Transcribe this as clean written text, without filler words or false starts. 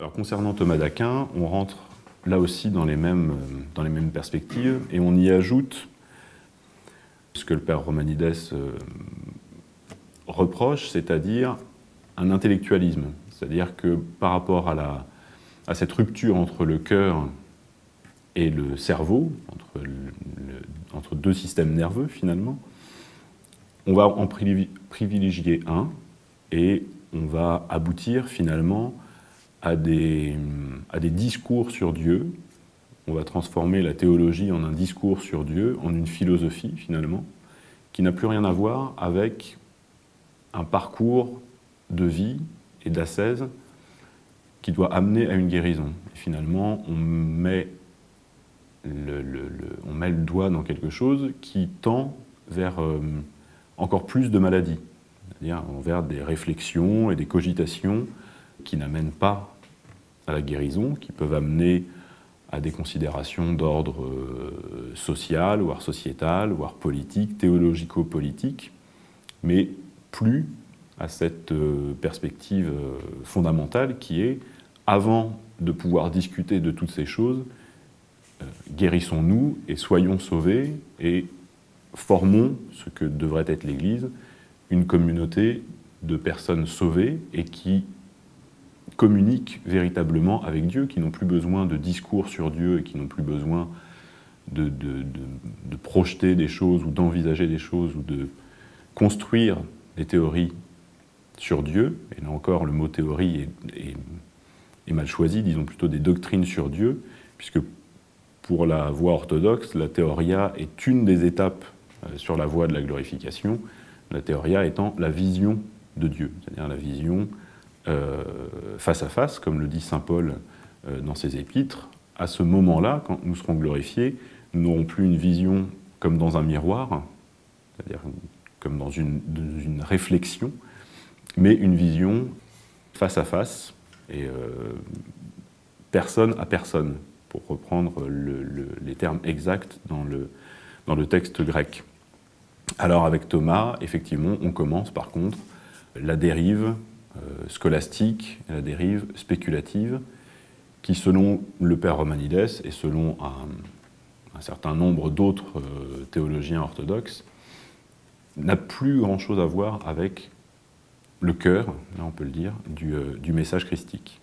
Alors concernant Thomas d'Aquin, on rentre là aussi dans les mêmes perspectives et on y ajoute ce que le père Romanides reproche, c'est-à-dire un intellectualisme. C'est-à-dire que par rapport à cette rupture entre le cœur et le cerveau, entre deux systèmes nerveux finalement, on va en privilégier un et on va aboutir finalement à des discours sur Dieu. On va transformer la théologie en un discours sur Dieu, en une philosophie finalement, qui n'a plus rien à voir avec un parcours de vie et d'ascèse qui doit amener à une guérison. Et finalement, on met le doigt dans quelque chose qui tend vers encore plus de maladies, c'est-à-dire vers des réflexions et des cogitations qui n'amènent pas à la guérison, qui peuvent amener à des considérations d'ordre social, voire sociétal, voire politique, théologico-politique, mais plus à cette perspective fondamentale qui est, avant de pouvoir discuter de toutes ces choses, guérissons-nous et soyons sauvés et formons ce que devrait être l'Église, une communauté de personnes sauvées et qui communiquent véritablement avec Dieu, qui n'ont plus besoin de discours sur Dieu et qui n'ont plus besoin de projeter des choses ou d'envisager des choses ou de construire des théories sur Dieu. Et là encore, le mot théorie est mal choisi, disons plutôt des doctrines sur Dieu, puisque pour la voie orthodoxe, la théoria est une des étapes sur la voie de la glorification, la théoria étant la vision de Dieu, c'est-à-dire la vision face à face, comme le dit saint Paul dans ses épîtres. À ce moment-là, quand nous serons glorifiés, nous n'aurons plus une vision comme dans un miroir, c'est-à-dire comme dans une réflexion, mais une vision face à face et personne à personne, pour reprendre les termes exacts dans le texte grec. Alors avec Thomas, effectivement, on commence par contre la dérive scolastique, la dérive spéculative, qui selon le père Romanides et selon un certain nombre d'autres théologiens orthodoxes, n'a plus grand-chose à voir avec le cœur, là on peut le dire, du message christique.